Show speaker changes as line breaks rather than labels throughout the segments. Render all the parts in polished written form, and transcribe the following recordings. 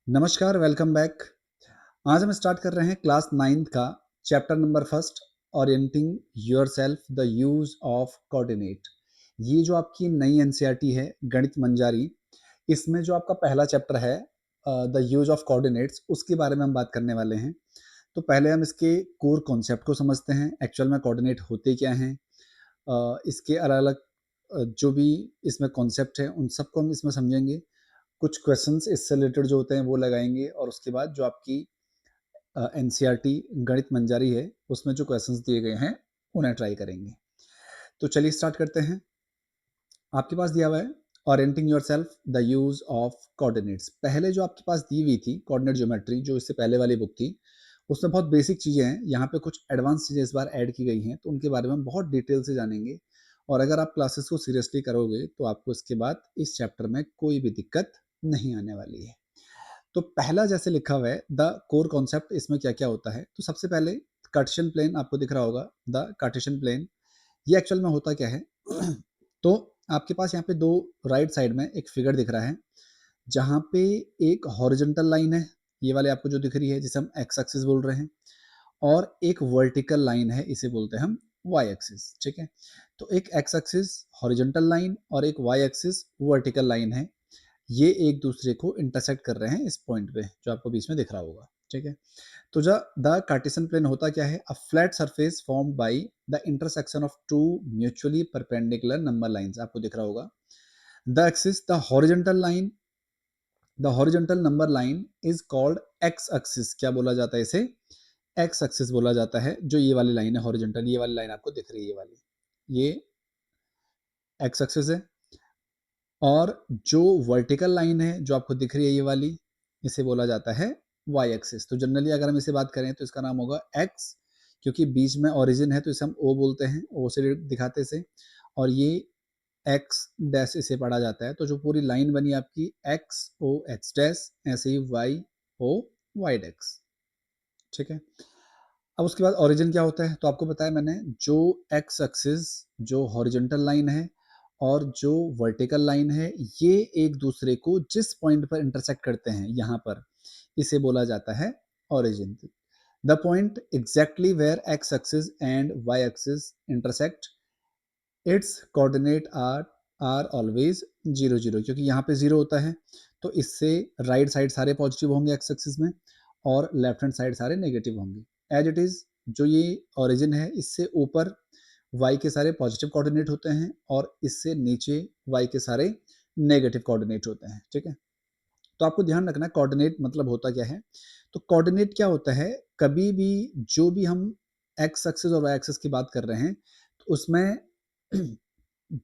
नमस्कार, welcome back. आज हम स्टार्ट कर रहे हैं क्लास 9th का chapter number first, orienting yourself the use of coordinate. ये जो आपकी नई एनसीईआरटी है गणित मंजारी, इसमें जो आपका पहला चैप्टर है द यूज ऑफ कोऑर्डिनेट्स, उसके बारे में हम बात करने वाले हैं। तो पहले हम इसके कोर कॉन्सेप्ट को समझते हैं, एक्चुअल में कोऑर्डिनेट होते क्या हैं। इसके अलग अलग जो भी इसमें कॉन्सेप्ट है उन सबको हम इसमें समझेंगे। कुछ क्वेश्चंस इससे रिलेटेड जो होते हैं वो लगाएंगे, और उसके बाद जो आपकी एनसीईआरटी गणित मंजारी है उसमें जो क्वेश्चंस दिए गए हैं उन्हें ट्राई करेंगे। तो चलिए स्टार्ट करते हैं। आपके पास दिया हुआ है orienting yourself the use of coordinates. पहले जो आपके पास दी हुई थी कोऑर्डिनेट ज्योमेट्री, जो इससे पहले वाली बुक थी, उसमें बहुत बेसिक चीज़ें हैं। यहाँ पे कुछ एडवांस चीज़ें इस बार ऐड की गई हैं, तो उनके बारे में हम बहुत डिटेल से जानेंगे। और अगर आप क्लासेस को सीरियसली करोगे तो आपको इसके बाद इस चैप्टर में कोई भी दिक्कत नहीं आने वाली है। तो पहला जैसे लिखा हुआ है द कोर कॉन्सेप्ट, इसमें क्या क्या होता है। तो सबसे पहले कार्टेशियन प्लेन आपको दिख रहा होगा, द कार्टेशियन प्लेन। ये एक्चुअल में होता क्या है तो आपके पास यहाँ पे दो राइट साइड में एक फिगर दिख रहा है, जहाँ पे एक हॉरिजॉन्टल लाइन है, ये वाले आपको जो दिख रही है जिसे हम एक्स एक्सिस बोल रहे हैं, और एक वर्टिकल लाइन है, इसे बोलते हैं हम वाई एक्सिस। ठीक है, तो एक एक्स एक्सिस हॉरिजॉन्टल लाइन और एक वाई एक्सिस वर्टिकल लाइन है, ये एक दूसरे को इंटरसेक्ट कर रहे हैं इस पॉइंट पे जो आपको बीच में दिख रहा होगा। ठीक है, तो जो द कार्टेशियन प्लेन होता क्या है, a flat surface formed by the intersection of two mutually perpendicular number lines, आपको दिख रहा होगा। The axis the horizontal line, the horizontal number line is called x axis. क्या बोला जाता है इसे? एक्स एक्सिस बोला जाता है। जो ये वाली लाइन है हॉरिजॉन्टल, ये वाली लाइन आपको दिख रही है, ये वाली, ये एक्स एक्सिस है। और जो वर्टिकल लाइन है जो आपको दिख रही है ये वाली, इसे बोला जाता है वाई एक्सिस। तो जनरली अगर हम इसे बात करें तो इसका नाम होगा एक्स, क्योंकि बीच में ओरिजिन है तो इसे हम ओ बोलते हैं, ओ से दिखाते से। और ये एक्स डैश इसे पढ़ा जाता है। तो जो पूरी लाइन बनी आपकी एक्स ओ एक्स डैश, ऐसे ही वाई ओ वाई डैक्स। ठीक है, अब उसके बाद ओरिजिन क्या होता है तो आपको बताया मैंने, जो एक्स एक्सिस, जो हॉरिजॉन्टल लाइन है और जो वर्टिकल लाइन है, ये एक दूसरे को जिस पॉइंट पर इंटरसेक्ट करते हैं यहाँ पर, इसे बोला जाता है origin. The point exactly where X axis and Y axis intersect, it's coordinate are always 0 0, क्योंकि यहाँ पे 0 होता है तो इससे राइट साइड सारे पॉजिटिव होंगे एक्स एक्सिस में, और लेफ्ट हैंड साइड सारे नेगेटिव होंगे। एज इट इज, जो ये ओरिजिन है इससे ऊपर y के सारे पॉजिटिव कोऑर्डिनेट होते हैं, और इससे नीचे y के सारे नेगेटिव कोऑर्डिनेट होते हैं। ठीक है, तो आपको ध्यान रखना कोऑर्डिनेट मतलब होता क्या है। तो कोऑर्डिनेट क्या होता है, कभी भी जो भी हम एक्स एक्सिस और वाई एक्सिस की बात कर रहे हैं तो उसमें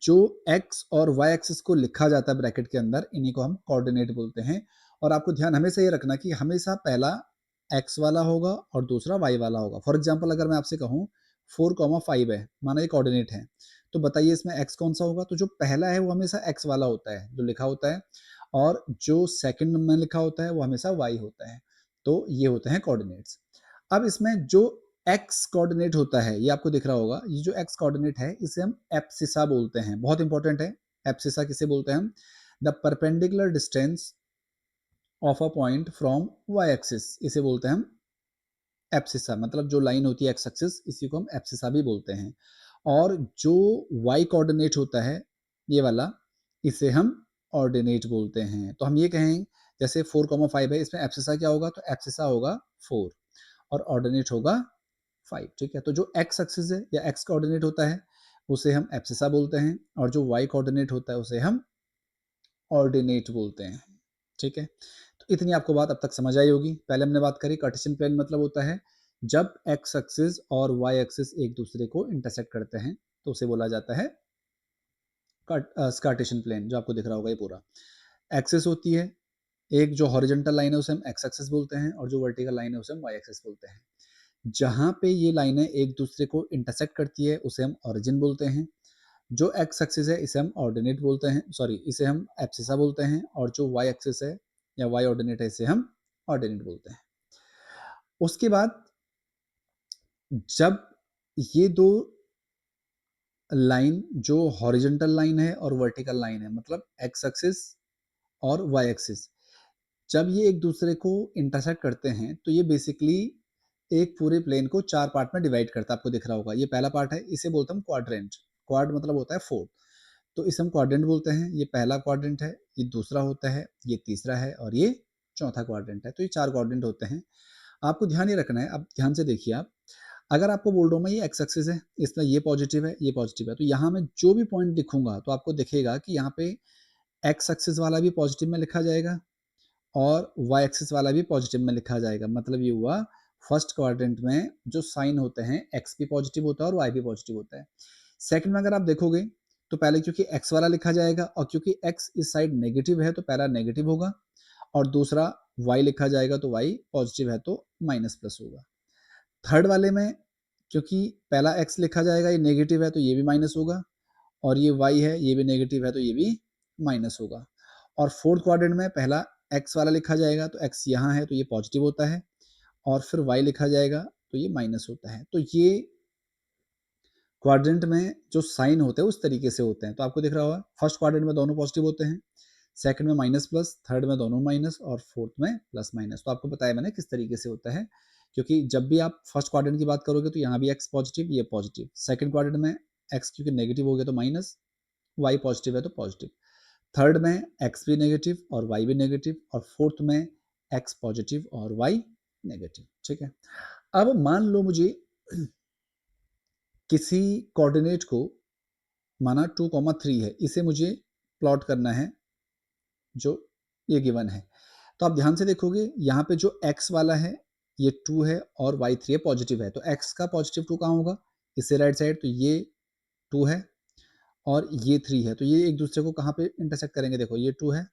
जो एक्स और वाई एक्सिस को लिखा जाता है ब्रैकेट के अंदर, इन्हीं को हम कोऑर्डिनेट बोलते हैं। और आपको ध्यान हमेशा ये रखना कि हमेशा पहला एक्स वाला होगा और दूसरा वाई वाला होगा। फॉर एग्जाम्पल अगर मैं आपसे कहूँ 4,5 है, माना ये कोऑर्डिनेट है, तो बताइए इसमें एक्स कौन सा होगा। तो जो पहला है वो हमेशा एक्स वाला होता है जो लिखा होता है, और जो सेकंड में लिखा होता है वो हमेशा वाई होता है। तो ये होते हैं कोऑर्डिनेट्स। अब इसमें जो एक्स कोऑर्डिनेट होता है, ये आपको दिख रहा होगा, ये जो एक्स कोऑर्डिनेट है इसे हम एब्सिसा बोलते हैं। बहुत इंपॉर्टेंट है, एब्सिसा किसे बोलते हैं हम? The perpendicular distance of a point from Y axis, इसे बोलते हैं हम एब्सिसा। मतलब जो लाइन होती है एक्स एक्सिस, इसी को हम एब्सिसा भी बोलते हैं। और जो वाई कोऑर्डिनेट होता है ये वाला, इसे हम ऑर्डिनेट बोलते हैं। तो हम ये कहें जैसे 4,5 है, इसमें एब्सिसा क्या होगा, तो एब्सिसा होगा 4 और ऑर्डिनेट होगा 5। ठीक है, तो जो एक्स एक्सिस है या एक्स कोऑर्डिनेट होता है उसे हम एब्सिसा बोलते हैं, और जो वाई कोऑर्डिनेट होता है उसे हम ऑर्डिनेट बोलते हैं। ठीक है, तो इतनी आपको बात अब तक समझ आई होगी। पहले हमने बात करी कार्टेशियन प्लेन मतलब होता है जब एक्स एक्सिस और वाई एक्सिस एक दूसरे को इंटरसेक्ट करते हैं, तो उसे बोला जाता है कार्टेशियन प्लेन। जो आपको दिख रहा होगा ये पूरा एक्सिस होती है, एक जो हॉरिजॉन्टल लाइन है उसे हम एक्स एक्सिस बोलते हैं, और जो वर्टिकल लाइन है उसे हम वाई एक्सिस बोलते हैं। जहां पे ये लाइनें एक दूसरे को इंटरसेक्ट करती है उसे हम ओरिजिन बोलते हैं। जो एक्स एक्सिस है इसे हम ऑर्डिनेट बोलते हैं, सॉरी इसे हम एब्सिसा बोलते हैं, और जो वाई एक्सिस है या वाई ऑर्डिनेट है इसे हम ऑर्डिनेट बोलते हैं। उसके बाद जब ये दो लाइन, जो हॉरिजॉन्टल लाइन है और वर्टिकल लाइन है, मतलब एक्स एक्सिस और वाई एक्सिस, जब ये एक दूसरे को इंटरसेक्ट करते हैं तो ये बेसिकली एक पूरे प्लेन को 4 पार्ट में डिवाइड करता है, आपको दिख रहा होगा। ये पहला पार्ट है, इसे बोलते हैं हम क्वाड्रेंट। क्वाड मतलब होता है 4, तो इसे हम क्वाड्रेंट बोलते हैं। ये पहला क्वाड्रेंट है, ये दूसरा होता है, ये तीसरा है और ये चौथा क्वाड्रेंट है। तो ये 4 क्वाड्रेंट होते हैं। आपको ध्यान ये रखना है, अब ध्यान से देखिए आप, अगर आपको बोल रहा हूँ मैं ये एक्स एक्सिस है, इसमें ये पॉजिटिव है, ये पॉजिटिव है, तो यहाँ मैं जो भी पॉइंट दिखूंगा तो आपको दिखेगा कि यहाँ पे एक्स एक्सिस वाला भी पॉजिटिव में लिखा जाएगा और वाई एक्सिस वाला भी पॉजिटिव में लिखा जाएगा। मतलब ये हुआ फर्स्ट क्वाड्रेंट में जो साइन होते हैं एक्स भी पॉजिटिव होता है और वाई भी पॉजिटिव होता है। सेकंड में अगर आप देखोगे तो पहले क्योंकि एक्स वाला लिखा जाएगा और क्योंकि एक्स इस साइड नेगेटिव है तो पहला नेगेटिव होगा और दूसरा वाई लिखा जाएगा तो वाई पॉजिटिव है तो माइनस प्लस होगा। थर्ड वाले में क्योंकि पहला एक्स लिखा जाएगा, ये नेगेटिव है तो ये भी माइनस होगा और ये वाई है ये भी नेगेटिव है तो ये भी माइनस होगा। और फोर्थ क्वाड्रेंट में पहला एक्स वाला लिखा जाएगा तो एक्स यहाँ है तो ये पॉजिटिव होता है और फिर वाई लिखा जाएगा तो ये माइनस होता है। तो ये क्वाड्रेंट में जो साइन होते हैं उस तरीके से होते हैं। तो आपको दिख रहा होगा फर्स्ट क्वाड्रेंट में दोनों पॉजिटिव होते हैं, सेकंड में माइनस प्लस, थर्ड में दोनों माइनस और फोर्थ में प्लस माइनस। तो आपको बताया मैंने किस तरीके से होता है, क्योंकि जब भी आप फर्स्ट क्वाड्रेंट की बात करोगे तो यहाँ भी एक्स पॉजिटिव ये पॉजिटिव, सेकंड क्वाड्रेंट में एक्स क्योंकि नेगेटिव हो गया तो माइनस, वाई पॉजिटिव है तो पॉजिटिव, थर्ड में एक्स भी नेगेटिव और वाई भी नेगेटिव और फोर्थ में एक्स पॉजिटिव और वाई नेगेटिव। ठीक है, अब मान लो मुझे किसी कोऑर्डिनेट को, माना 2,3 है, इसे मुझे प्लॉट करना है जो ये गिवन है। तो आप ध्यान से देखोगे यहाँ पे जो x वाला है ये 2 है और y3 है पॉजिटिव है, तो x का पॉजिटिव 2 कहाँ होगा, इससे राइट साइड, तो ये 2 है और ये 3 है, तो ये एक दूसरे को कहाँ पे इंटरसेक्ट करेंगे, देखो ये 2 है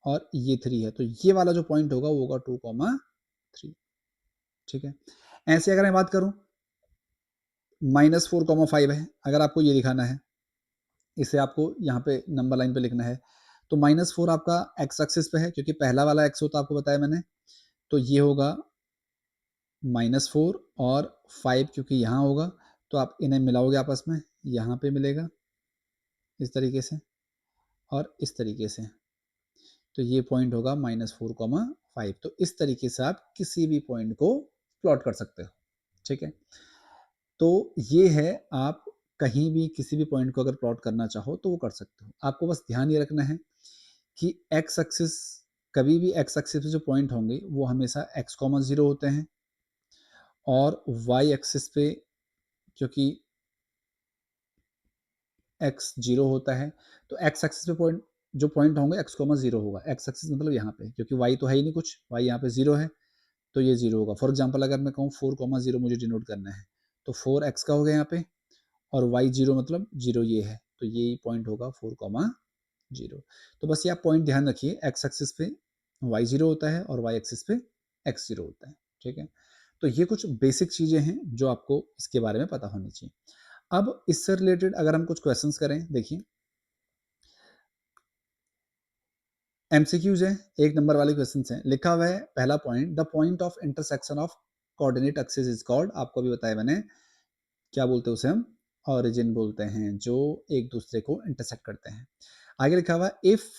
और ये 3 है, तो ये वाला जो पॉइंट होगा वो होगा 2,3। ठीक है, ऐसे अगर मैं बात करूं -4,5 है, अगर आपको ये दिखाना है, इसे आपको यहाँ पे नंबर लाइन पे लिखना है, तो -4 आपका एक्स एक्सिस पे है क्योंकि पहला वाला एक्स होता आपको बताया मैंने, तो ये होगा -4 और 5 क्योंकि यहाँ होगा, तो आप इन्हें मिलाओगे आपस में, यहाँ पे मिलेगा इस तरीके से और इस तरीके से, तो ये पॉइंट होगा -4,5। तो इस तरीके से आप किसी भी पॉइंट को प्लॉट कर सकते हो। ठीक है, तो ये है, आप कहीं भी किसी भी पॉइंट को अगर प्लॉट करना चाहो तो वो कर सकते हो। आपको बस ध्यान ये रखना है कि एक्स एक्सिस, कभी भी एक्स एक्सिस पे जो पॉइंट होंगे वो हमेशा x,0 होते हैं और वाई एक्सिस पे क्योंकि एक्स 0 होता है, तो एक्स एक्सिस पे पॉइंट जो पॉइंट होंगे x,0 होगा। एक्स एक्सिस मतलब यहाँ पे, क्योंकि वाई तो है ही नहीं कुछ, वाई यहाँ पे 0 है तो ये 0 होगा। फॉर एग्जाम्पल अगर मैं कहूँ 4,0 मुझे डिनोट करना है, तो 4x का हो गया यहाँ पे और वाई 0 मतलब 0 ये है, तो ये पॉइंट होगा 4,0। तो बस ये आप पॉइंट ध्यान रखिए, एक्स एक्सिस पे वाई 0 होता है और वाई एक्सिस पे एक्स 0 होता है। ठीक है, तो ये कुछ बेसिक चीज़ें हैं जो आपको इसके बारे में पता होनी चाहिए। अब इससे रिलेटेड अगर हम कुछ क्वेश्चंस करें, देखिए एमसीक्यूज है, 1 नंबर वाले क्वेश्चन हैं। लिखा हुआ है पहला point, the point of intersection of coordinate axis is called, आपको अभी बताया मैंने, क्या बोलते हैं उसे हम ऑरिजिन बोलते हैं, जो एक दूसरे को इंटरसेक्ट करते हैं। आगे लिखा हुआ if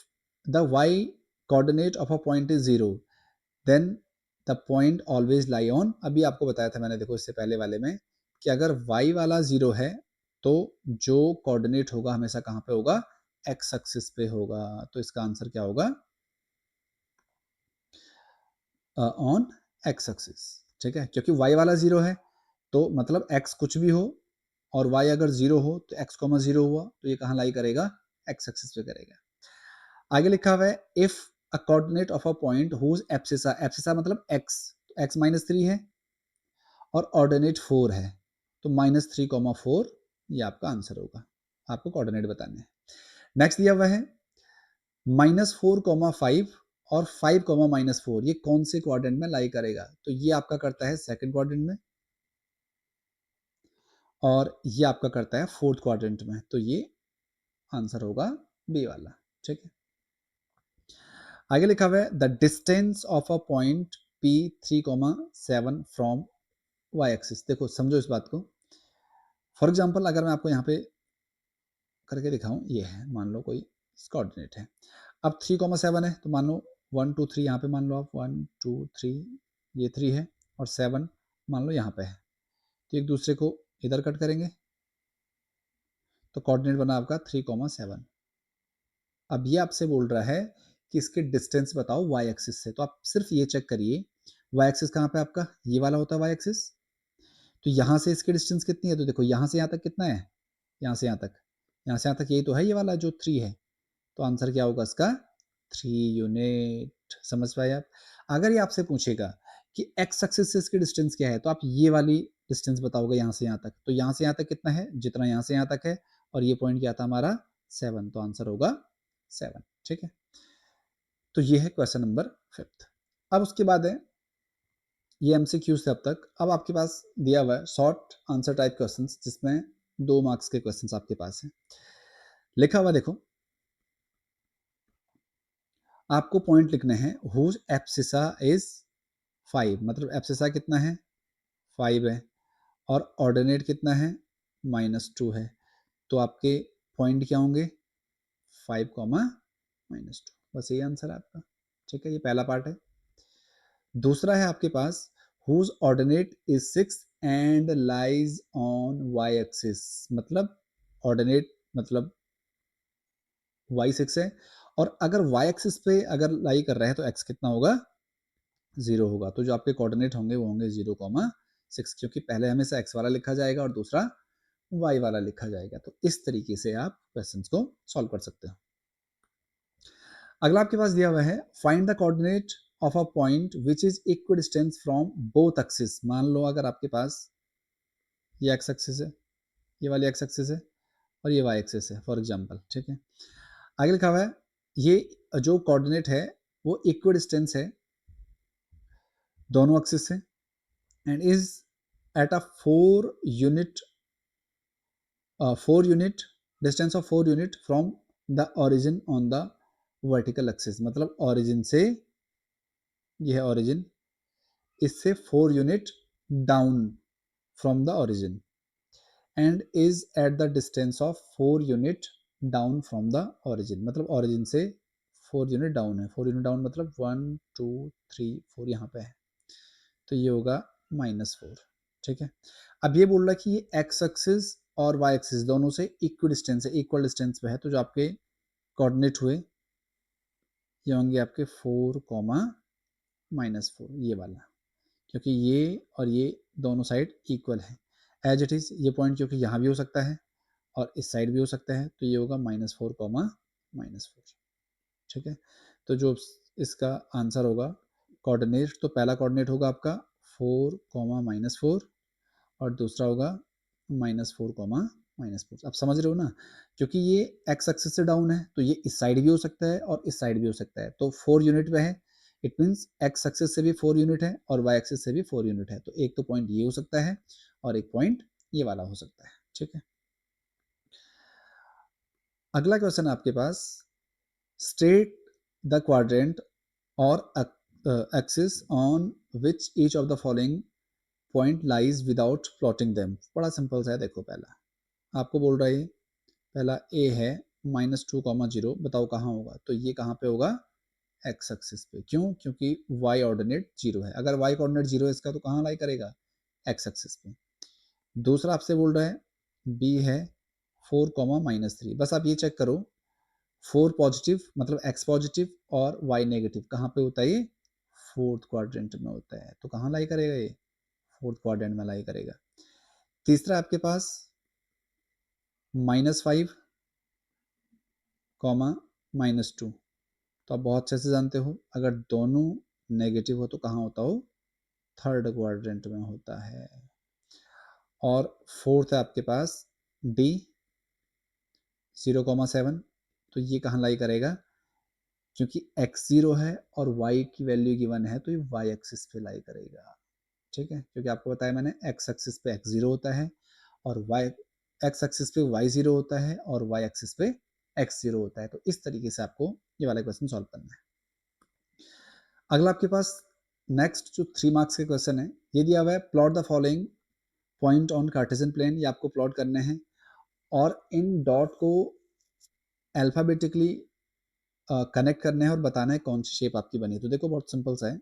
the Y coordinate of a point is 0 then the point always lie on, अभी आपको बताया था मैंने, देखो इससे पहले वाले में, कि अगर y वाला 0 है तो जो कोऑर्डिनेट होगा हमेशा कहाँ पे होगा, x एक्सिस पे होगा। तो इसका आंसर क्या होगा, ऑन x एक्सिस। ठीक है, क्योंकि y वाला 0 है तो मतलब x कुछ भी हो और y अगर 0 हो तो x,0 हुआ, तो ये कहाँ लाई करेगा, x एक्सिस पे करेगा। आगे लिखा हुआ है if a coordinate of a point whose abscissa, abscissa मतलब x, x -3 है और ऑर्डिनेट 4 है, तो -3,4 ये आपका आंसर होगा। आपको कोऑर्डिनेट बताने हैं। नेक्स्ट दिया हुआ है -4,5 और 5,-4, ये कौन से क्वाड्रेंट में लाई करेगा, तो ये आपका करता है सेकंड क्वाड्रेंट में और ये आपका करता है फोर्थ क्वाड्रेंट में, तो ये आंसर होगा बी वाला। ठीक है, आगे लिखा हुआ है the distance of a point P 3,7 from y axis. देखो समझो इस बात को, फॉर एग्जांपल अगर मैं आपको यहाँ पे करके दिखाऊं, ये है मान लो कोई कोऑर्डिनेट है, अब 3,7 है तो मान लो 1 2 3 यहाँ पे मान लो आप 1 2 3 ये 3 है और 7 मान लो यहाँ पे है, तो एक दूसरे को इधर कट करेंगे तो कोऑर्डिनेट बना आपका 3,7। अब ये आपसे बोल रहा है कि इसके डिस्टेंस बताओ वाई एक्सिस से, तो आप सिर्फ ये चेक करिए वाई एक्सिस कहाँ पे आपका ये वाला होता है वाई एक्सिस, तो यहाँ से इसकी डिस्टेंस कितनी है, तो देखो यहाँ से यहाँ तक कितना है, यहाँ से यहाँ तक, यहाँ से यहाँ तक यही तो है ये वाला जो 3 है, तो आंसर क्या होगा इसका 3 यूनिट। समझ पाए आप। अगर ये आपसे पूछेगा कि एक्स एक्सिस से इसकी डिस्टेंस क्या है, तो आप ये वाली डिस्टेंस बताओगे यहाँ से यहाँ तक, तो यहाँ से यहाँ तक कितना है, जितना यहाँ से यहाँ तक है, और ये पॉइंट क्या था हमारा 7, तो आंसर होगा 7। ठीक है, तो ये है क्वेश्चन नंबर 5। अब उसके बाद है ये एमसीक्यू से अब तक। अब आपके पास दिया हुआ है शॉर्ट आंसर टाइप क्वेश्चंस, जिसमें 2 मार्क्स के क्वेश्चंस आपके पास हैं। लिखा हुआ देखो, आपको पॉइंट लिखने हैं हुज एब्सिसा इज 5, मतलब एब्सिसा कितना है 5 है, और ऑर्डिनेट कितना है -2 है, तो आपके पॉइंट क्या होंगे 5, -2, बस यही आंसर है आपका। ठीक है, ये पहला पार्ट है। दूसरा है आपके पास whose ordinate is 6 and lies on Y axis, मतलब ऑर्डिनेट मतलब y6 है, और अगर y एक्सिस पे अगर लाई कर रहा है तो x कितना होगा 0 होगा, तो जो आपके कोऑर्डिनेट होंगे वो होंगे 0,6, क्योंकि पहले हमेशा x वाला लिखा जाएगा और दूसरा y वाला लिखा जाएगा। तो इस तरीके से आप क्वेश्चंस को सॉल्व कर सकते हो। अगला आपके पास दिया हुआ है find the coordinate of a point which is equidistance from both axis. मान लो अगर आपके पास ये x एक्सिस है, ये वाली x एक्सिस है, और ये y एक्सिस है फॉर एग्जांपल। ठीक है, आगे लिखा हुआ है ये जो कोऑर्डिनेट है वो इक्विडिस्टेंस है दोनों एक्सिस से, and is at a 4 unit distance of 4 unit from the origin on the vertical axis, मतलब ओरिजिन से, ये है ओरिजिन, इससे 4 unit down from the origin, and is eight the distance of 4 unit down from the origin, मतलब origin से 4 unit down है। 4 unit down मतलब 1 2 3 4 यहाँ पे है, तो ये होगा -4। ठीक है, अब ये बोल रहा है कि ये एक्स एक्सिस और वाई एक्सिस दोनों से इक्वल डिस्टेंस है, इक्वल डिस्टेंस पे है, तो जो आपके कोऑर्डिनेट हुए ये होंगे आपके 4, -4, ये वाला, क्योंकि ये और ये दोनों साइड इक्वल है एज इट इज। ये पॉइंट क्योंकि यहाँ भी हो सकता है और इस साइड भी हो सकता है, तो ये होगा -4, -4। ठीक है, तो जो इसका आंसर होगा कोऑर्डिनेट, तो पहला कोऑर्डिनेट होगा आपका 4, -4, और दूसरा होगा -4, -4। आप समझ रहे हो ना, क्योंकि ये एक्स एक्सिस से डाउन है तो ये इस साइड भी हो सकता है और इस साइड भी हो सकता है, तो 4 यूनिट पे है, इट मीन्स एक्स एक्सिस से भी 4 यूनिट है और वाई एक्सिस से भी 4 यूनिट है, तो एक तो पॉइंट ये हो सकता है और एक पॉइंट ये वाला हो सकता है। ठीक है, अगला क्वेश्चन आपके पास स्टेट द क्वाड्रेंट और axis on which each of the following point lies without plotting them. बड़ा सिंपल सा है, देखो पहला आपको बोल रहा है पहला ए है -2,0, बताओ कहाँ होगा, तो ये कहाँ पे होगा एक्स एक्सिस पे, क्यों, क्योंकि y ऑर्डिनेट 0 है, अगर y कोऑर्डिनेट 0 है इसका तो कहाँ लाई करेगा एक्स एक्सिस पे। दूसरा आपसे बोल रहा है b है 4, -3, बस आप ये चेक करो 4 पॉजिटिव मतलब x पॉजिटिव और y नेगेटिव कहाँ पे होता है, ये फोर्थ क्वाड्रेंट में होता है, तो कहाँ लाई करेगा ये फोर्थ क्वाड्रेंट में लाई करेगा। तीसरा आपके पास -5, -2, तो आप बहुत अच्छे से जानते हो अगर दोनों नेगेटिव हो तो कहाँ होता हो थर्ड क्वाड्रेंट में होता है। और फोर्थ है आपके पास डी 0,7, तो ये कहाँ लाई करेगा, क्योंकि x0 है और y की वैल्यू गिवन है तो ये y एक्सिस पे लाई करेगा। ठीक है, क्योंकि आपको बताया मैंने x एक्सिस पे x0 होता है और y x एक्सिस पे y0 होता है और y एक्सिस पे x0 होता है, तो इस तरीके से आपको ये वाला क्वेश्चन सॉल्व करना है। अगला आपके पास नेक्स्ट जो 3 मार्क्स के क्वेश्चन है, ये दिया हुआ है plot the following point on Cartesian plane, ये आपको प्लॉट करने हैं और इन डॉट को अल्फाबेटिकली कनेक्ट करने हैं और बताना है कौन सी शेप आपकी बनी है। तो देखो बहुत सिंपल सा है,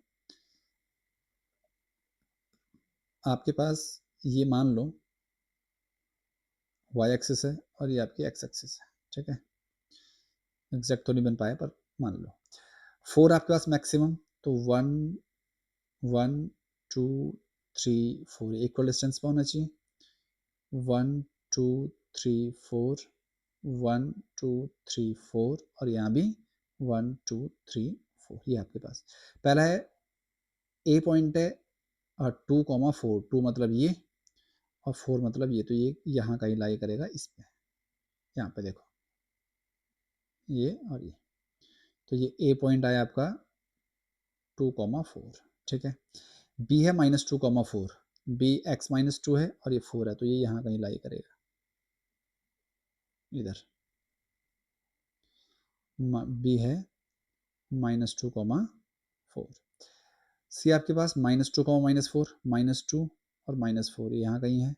आपके पास ये मान लो y एक्सिस है और ये आपकी x एक्सिस है, ठीक है। एग्जैक्ट तो नहीं बन पाया पर मान लो 4 आपके पास मैक्सिमम, तो 1 1 2 3 4 इक्वल डिस्टेंस पे होना चाहिए। 1 2 3 4 1 2 3 4 और यहाँ भी 1 2 3 4। ये आपके पास पहला है ए पॉइंट है 2,4, 2 मतलब ये और 4 मतलब ये, तो ये यहाँ कहीं लाई करेगा इस पे, यहाँ पे देखो ये और ये, तो ये ए पॉइंट आया आपका 2,4, ठीक है। बी है -2,4, बी x -2 है और ये 4 है, तो ये यहाँ कहीं लाई करेगा इधर। बी है -2,4। सी आपके पास -2,-4, -2 और -4 यहाँ कहीं है,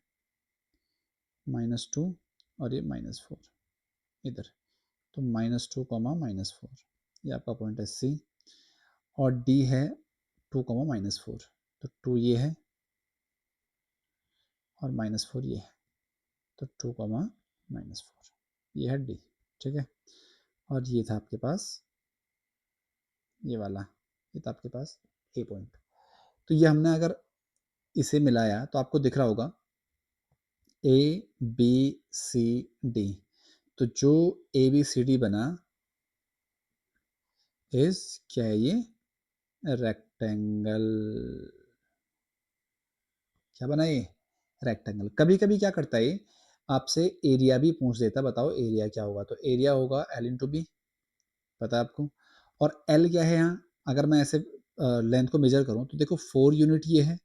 -2 और ये -4 इधर, तो -2, -4 ये आपका पॉइंट है सी। और डी है 2, -4, तो 2 ये है और -4 ये है, तो 2, -4 ये है डी, ठीक है। और ये था आपके पास ये वाला, ये था आपके पास ए पॉइंट। तो ये हमने अगर इसे मिलाया तो आपको दिख रहा होगा ए बी सी डी, तो जो ए बी सी डी बना इस क्या है ये रेक्टेंगल, क्या बना ये रेक्टेंगल। कभी कभी क्या करता है आपसे एरिया भी पूछ देता, बताओ एरिया क्या होगा, तो एरिया होगा एल इंटू बी, पता है आपको। और एल क्या है यहाँ, अगर मैं ऐसे लेंथ को मेजर करूँ तो देखो 4 यूनिट ये है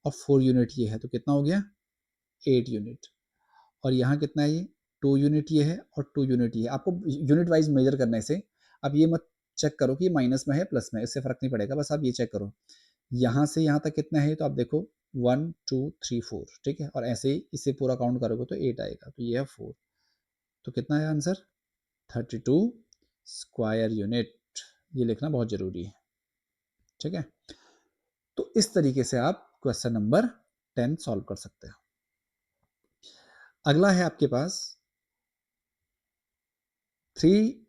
और 4 यूनिट ये है, तो कितना हो गया 8 यूनिट। और यहाँ कितना है ये 2 यूनिट ये है और 2 यूनिट ये है। आपको यूनिट वाइज मेजर करने से अब ये मत चेक करो कि माइनस में है प्लस में, इससे फर्क नहीं पड़ेगा, बस आप ये चेक करो यहाँ से यहाँ तक कितना है, तो आप देखो 1 2 3 4, ठीक है। और ऐसे ही इसे पूरा काउंट करोगे तो 8 आएगा, तो ये है 4, तो कितना है आंसर 32 स्क्वायर यूनिट। ये लिखना बहुत जरूरी है, ठीक है। तो इस तरीके से आप क्वेश्चन नंबर 10 सॉल्व कर सकते हो। अगला है आपके पास 3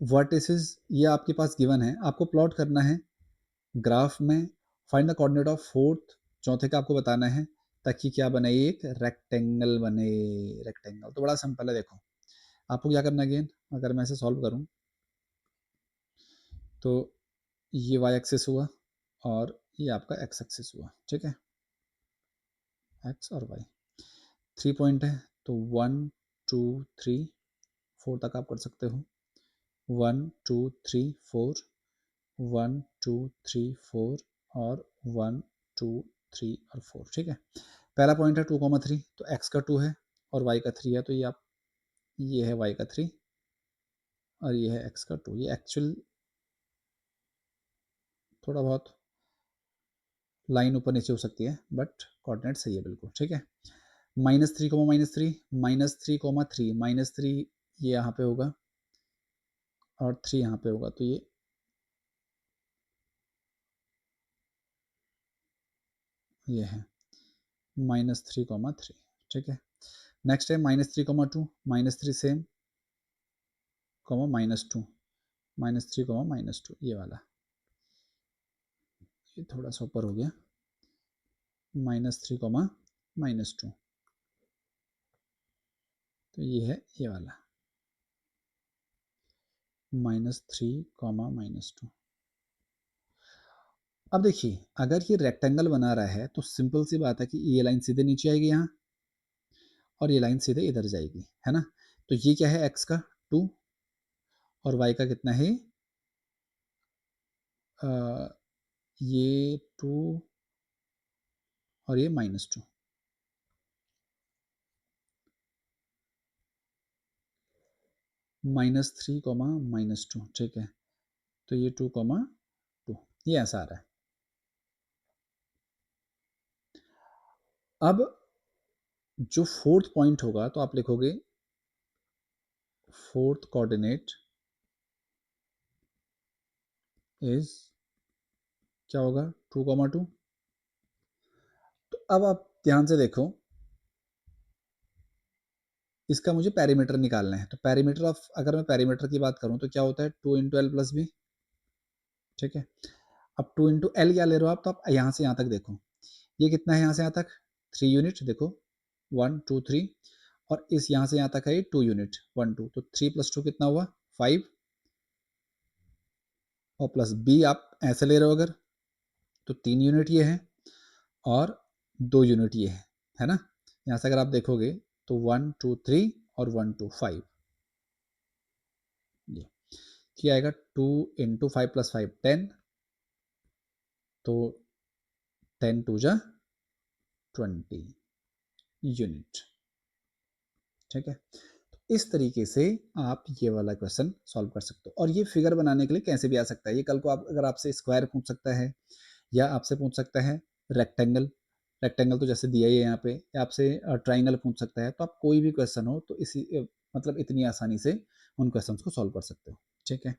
वर्टिसेस, ये आपके पास गिवन है, आपको प्लॉट करना है ग्राफ में। Find the coordinate of fourth, चौथे का आपको बताना है ताकि क्या बने, एक रेक्टेंगल बने। रेक्टेंगल तो बड़ा सिंपल है, देखो आपको क्या करना है अगेन, अगर मैं इसे सॉल्व करूं तो ये y एक्सिस हुआ और ये आपका x एक्सिस हुआ, ठीक है, x और y। 3 पॉइंट है तो 1 2 3 4 तक आप कर सकते हो, 1 2 3 4, 1 2 3 4 और 1 2 3 और 4, ठीक है। पहला पॉइंट है 2,3, तो x का 2 है और y का 3 है, तो ये आप ये है y का 3 और ये है x का 2। ये एक्चुअल थोड़ा बहुत लाइन ऊपर नीचे हो सकती है बट कोऑर्डिनेट सही है बिल्कुल, ठीक है। -3, -3, -3, -3 ये यहाँ पे होगा और 3 यहाँ पे होगा, तो ये है -3, 3, ठीक है। नेक्स्ट है -3, -2, -3 सेम, -2, -3, -2 ये वाला, ये थोड़ा सा ऊपर हो गया, -3, -2, तो ये है ये वाला -3, -2। अब देखिए अगर ये रेक्टेंगल बना रहा है तो सिंपल सी बात है कि ये लाइन सीधे नीचे आएगी यहाँ और ये लाइन सीधे इधर जाएगी, है ना। तो ये क्या है x का 2 और y का कितना है ये 2 और ये -2, -3, -2, ठीक है। तो ये 2, 2 ये ऐसा आ रहा है। अब जो फोर्थ पॉइंट होगा तो आप लिखोगे फोर्थ कोऑर्डिनेट इज क्या होगा 2,2। तो अब आप ध्यान से देखो, इसका मुझे पेरीमीटर निकालना है। तो पेरीमीटर ऑफ, अगर मैं पेरीमीटर की बात करूं तो क्या होता है 2 इंटू एल प्लस बी। ठीक है, अब 2 इंटू एल क्या ले रहे हो आप, तो आप यहाँ से यहाँ तक देखो, ये कितना है यहाँ से यहाँ तक 3 यूनिट, देखो 1 2 3, और इस यहाँ से यहाँ तक है 2 यूनिट 1 2, तो 3 प्लस 2 कितना हुआ 5, और प्लस बी आप ऐसे ले रहे हो अगर, तो 3 यूनिट ये है और 2 यूनिट ये है ना। यहाँ से अगर आप देखोगे तो 1 2 3 और 1 2 5, ये क्या आएगा 2 इंटू 5 प्लस 5 10, तो 10 टू जा 20 यूनिट। ठीक है, तो इस तरीके से आप ये वाला क्वेश्चन सॉल्व कर सकते हो। और ये फिगर बनाने के लिए कैसे भी आ सकता है, ये कल को आप अगर आपसे स्क्वायर पूछ सकता है, या आपसे पूछ सकता है रेक्टेंगल, रेक्टेंगल तो जैसे दिया ही है यहाँ पे, या आपसे ट्राइंगल पूछ सकता है, तो आप कोई भी क्वेश्चन हो तो इसी मतलब इतनी आसानी से उन क्वेश्चंस को सॉल्व कर सकते हो। ठीक है,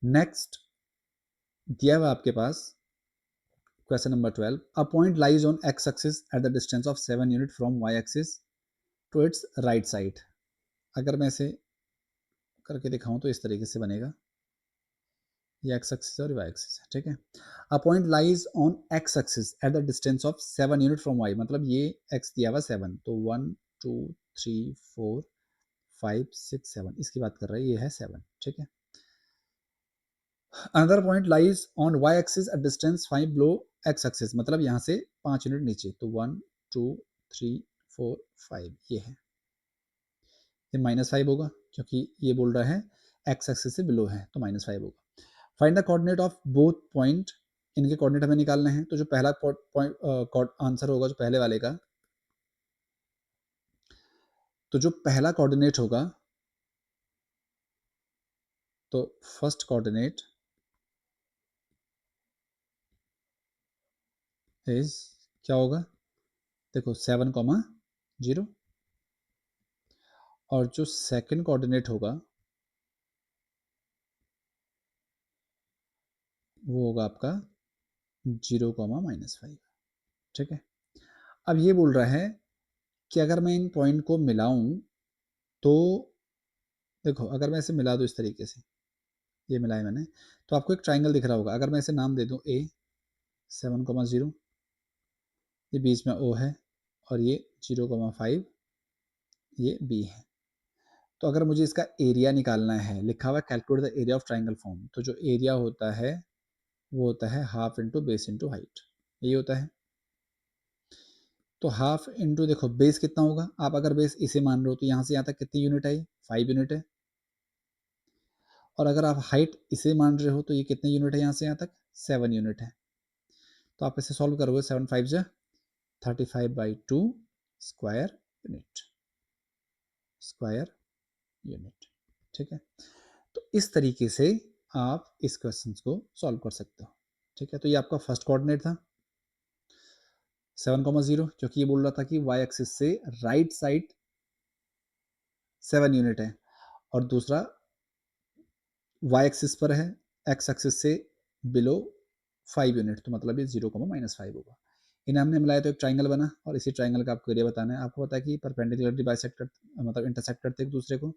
नेक्स्ट दिया हुआ आपके पास question number 12, a point lies on x axis at the distance of 7 unit from Y axis to its right side. अगर मैं इसे करके दिखाऊं तो इस तरीके से बनेगा, ये एक्स एक्सिस और वाई एक्सिस है। ठीक है, a point lies on x axis at the distance of 7 unit from Y, मतलब ये एक्स दिया हुआ 7, तो 1 2 3 4 5 6 7, इसकी बात कर रहा है, ये है 7। ठीक है, another point lies on Y axis at distance 5 below X axis, मतलब यहाँ से 5 यूनिट नीचे, तो 1 2 3 4 5, ये है, ये -5 होगा क्योंकि ये बोल रहा है एक्स एक्सिस से बिलो है, तो -5 होगा। Find the coordinate of both point, इनके कोऑर्डिनेट हमें निकालने हैं। तो जो पहला पॉइंट आंसर होगा जो पहले वाले का, तो जो पहला कोऑर्डिनेट होगा, तो फर्स्ट कोऑर्डिनेट इज क्या होगा, देखो 7,0, और जो सेकंड कोऑर्डिनेट होगा वो होगा आपका 0,-5। ठीक है, अब ये बोल रहा है कि अगर मैं इन पॉइंट को मिलाऊं, तो देखो अगर मैं इसे मिला दूं इस तरीके से, ये मिलाया मैंने, तो आपको एक ट्राइंगल दिख रहा होगा। अगर मैं इसे नाम दे दूं ए 7,0, ये बीच में ओ है, और ये 0,5 ये बी है। तो अगर मुझे इसका एरिया निकालना है, लिखा हुआ है calculate the area of triangle form, तो जो एरिया होता है वो होता है half into base into height, यही होता है। तो हाफ इंटू, देखो बेस कितना होगा, आप अगर बेस इसे मान रहे हो तो यहाँ से यहाँ तक कितनी यूनिट आई 5 यूनिट है, और अगर आप हाइट इसे मान रहे हो तो ये कितने यूनिट है यहाँ से यहाँ तक 7 यूनिट है। तो आप इसे सॉल्व करोगे 7 5 जा 35/2 स्क्वायर यूनिट, स्क्वायर यूनिट। ठीक है, तो इस तरीके से आप इस क्वेश्चन को सॉल्व कर सकते हो। ठीक है, तो ये आपका फर्स्ट कोऑर्डिनेट था 7,0, क्योंकि ये बोल रहा था कि वाई एक्सिस से राइट साइड 7 यूनिट है, और दूसरा वाई एक्सिस पर है एक्स एक्सिस से बिलो 5 यूनिट, तो मतलब ये 0,-5 होगा। इन्हें हमने मिलाया तो एक ट्राइंगल बना, और इसी ट्राइंगल का आपको एरिया बताना है। आपको पता है कि परपेंडिकुलरली बाइसेक्टर मतलब इंटरसेक्ट करते एक दूसरे को,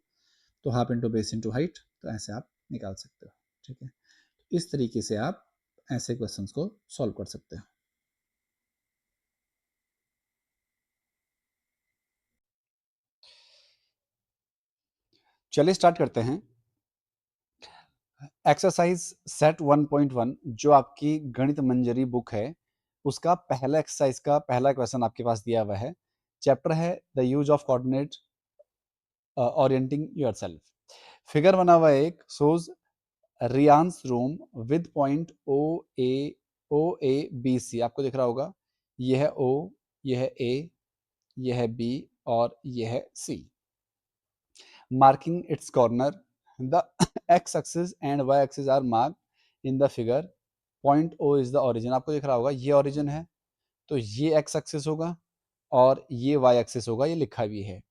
तो half into base into height, तो ऐसे आप निकाल सकते हो। ठीक है, इस तरीके से आप ऐसे क्वेश्चंस को सॉल्व कर सकते हो। चलिए स्टार्ट करते हैं। एक्सरसाइज सेट 1.1 जो आपकी गणित मंजरी बुक है, उसका पहला एक्सरसाइज का पहला क्वेश्चन आपके पास दिया हुआ है। चैप्टर है the use of coordinate orienting yourself. Figure बना हुआ है एक, shows Riyan's room with point O A B C, आपको दिख रहा होगा, यह है ओ, यह है ए, यह है बी, और यह है C. Marking its corner, the x axis and Y axis are marked in the figure, point O is the origin, आपको दिख रहा होगा ये ओरिजिन है, तो ये एक्स एक्सिस होगा और ये वाई एक्सिस होगा, ये लिखा भी है।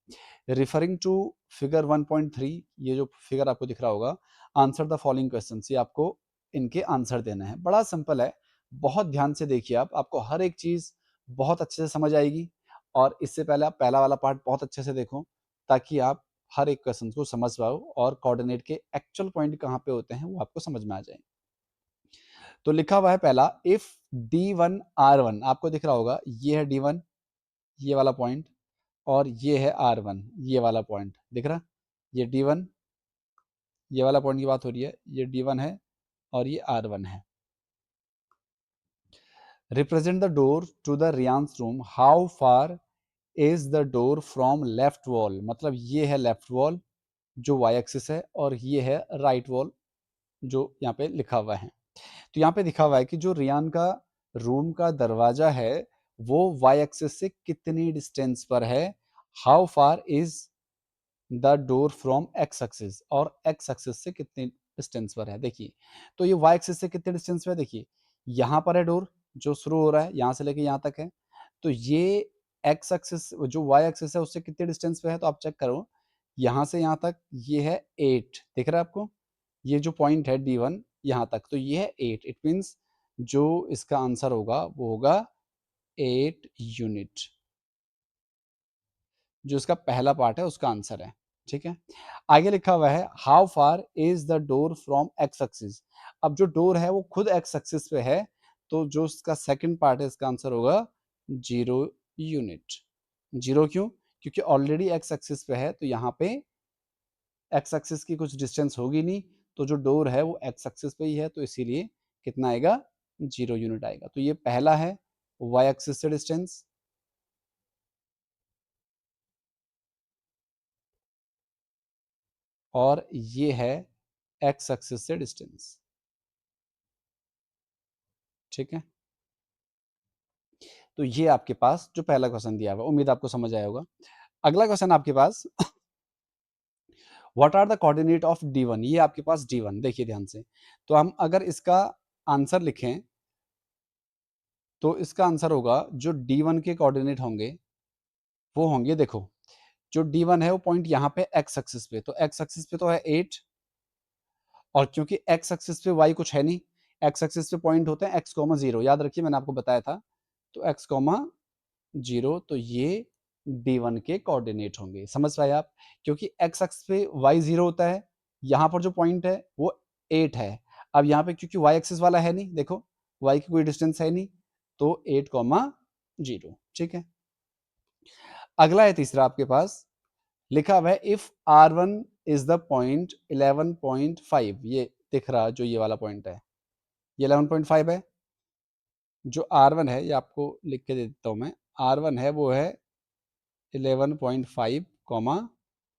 रिफरिंग टू फिगर 1.3, ये जो फिगर आपको दिख रहा होगा, आंसर द फॉलोइंग क्वेश्चन, ये आपको इनके आंसर देने हैं। बड़ा सिंपल है, बहुत ध्यान से देखिए आप, आपको हर एक चीज़ बहुत अच्छे से समझ आएगी। और इससे पहले आप पहला वाला पार्ट बहुत अच्छे से देखो, ताकि आप हर एक क्वेश्चन को समझ पाओ और कोऑर्डिनेट के एक्चुअल पॉइंट कहाँ पे होते हैं वो आपको समझ में आ जाए। तो लिखा हुआ है पहला, इफ D1 R1, आपको दिख रहा होगा ये है D1, ये वाला पॉइंट, और ये है R1, ये वाला पॉइंट दिख रहा, ये D1, ये वाला पॉइंट की बात हो रही है, ये D1 है और ये R1 है। Represent the door to the Riyan's room, how far is the door from left wall, मतलब ये है लेफ्ट वॉल जो वाई एक्सिस है, और ये है राइट वॉल जो यहाँ पे लिखा हुआ है। तो यहाँ पे लिखा हुआ है कि जो रियान का रूम का दरवाजा है वो वाई एक्सिस से कितनी डिस्टेंस पर है, how far is the door from x axis, और एक्स एक्सिस से कितनी डिस्टेंस पर है। देखिए, तो ये वाई एक्सिस से कितने डिस्टेंस पर है, देखिए यहाँ पर है डोर जो शुरू हो रहा है, यहाँ से लेके यहाँ तक है। तो ये एक्स एक्सिस जो वाई एक्सिस है उससे कितने डिस्टेंस पे है, तो आप चेक करो, यहाँ से यहाँ तक ये है 8, दिख रहा है आपको, ये जो पॉइंट है D1 यहाँ तक, तो ये है 8। इट मीन्स जो इसका आंसर होगा वो होगा 8 यूनिट, जो इसका पहला पार्ट है उसका आंसर है। ठीक है, आगे लिखा हुआ है how far is the door from x axis. अब जो डोर है वो खुद एक्स एक्सिस पे है, तो जो इसका सेकंड पार्ट है इसका आंसर होगा 0 यूनिट। 0 क्यों, क्योंकि ऑलरेडी एक्स एक्सिस पे है, तो यहाँ पे एक्स एक्सिस की कुछ डिस्टेंस होगी नहीं, तो जो डोर है वो एक्स एक्सिस पे ही है, तो इसीलिए कितना आएगा, 0 यूनिट आएगा। तो ये पहला है वाई एक्सिस से डिस्टेंस, और ये है एक्स एक्सिस से डिस्टेंस। ठीक है, तो ये आपके पास जो पहला क्वेश्चन दिया हुआ, उम्मीद आपको समझ आया होगा। अगला क्वेश्चन आपके पास, what are the coordinate of D1, ये आपके पास D1, देखिए ध्यान से। तो हम अगर इसका आंसर लिखें तो इसका आंसर होगा जो D1 के कोऑर्डिनेट होंगे वो होंगे, देखो जो D1 है वो पॉइंट यहाँ पे एक्स एक्सिस पे, तो एक्स एक्सिस पे तो है 8, और क्योंकि एक्स एक्सिस पे y कुछ है नहीं, एक्स एक्सिस पे पॉइंट होते हैं x, 0, याद रखिए मैंने आपको बताया था, तो x, 0, तो ये D1 के कोऑर्डिनेट होंगे। समझ पाए आप, क्योंकि एक्स एक्स पे y 0 होता है, यहाँ पर जो पॉइंट है वो 8 है। अब यहाँ पे क्योंकि y एक्सिस वाला है नहीं, देखो y की कोई डिस्टेंस है नहीं, तो 8, 0। ठीक है, अगला है तीसरा आपके पास, लिखा हुआ है if R1 is the point 11.5, ये दिख रहा जो ये वाला पॉइंट है ये 11.5 है। जो R1 है ये आपको लिख के दे देता हूं मैं, R1 है वो है 11.5,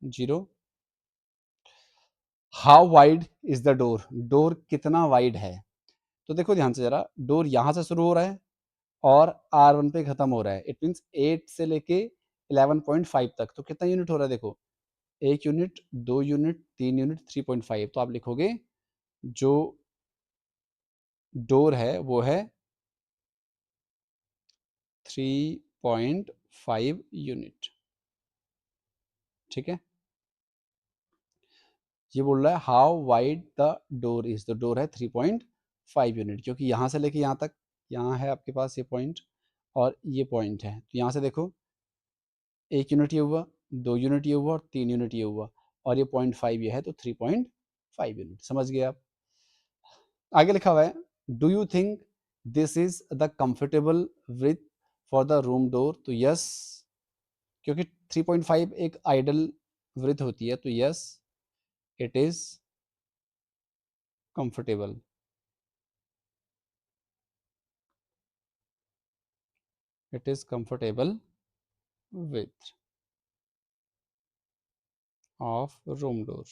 0। How wide is the door, door कितना वाइड है, तो देखो ध्यान से जरा, डोर यहां से शुरू हो रहा है और R1 पे खत्म हो रहा है, इट मीन्स 8 से लेके 11.5 तक, तो कितना यूनिट हो रहा है, देखो 1 यूनिट, 2 यूनिट, 3 यूनिट, 3.5, तो आप लिखोगे जो डोर है वो है 3.5 यूनिट। ठीक है, ये बोल रहा है how wide the door is, the door है 3.5 यूनिट, क्योंकि यहाँ से लेके यहाँ तक, यहाँ है आपके पास ये पॉइंट और ये पॉइंट है, तो यहाँ से देखो 1 यूनिट ये हुआ, 2 यूनिट ये हुआ और 3 यूनिट ये हुआ, और ये 0.5 ये है, तो 3.5 यूनिट। समझ गए आप, आगे लिखा हुआ है do you think this is the comfortable width for the room door, तो यस, क्योंकि 3.5 एक आइडल वृथ होती है, तो yes it is comfortable, it is comfortable width of room door.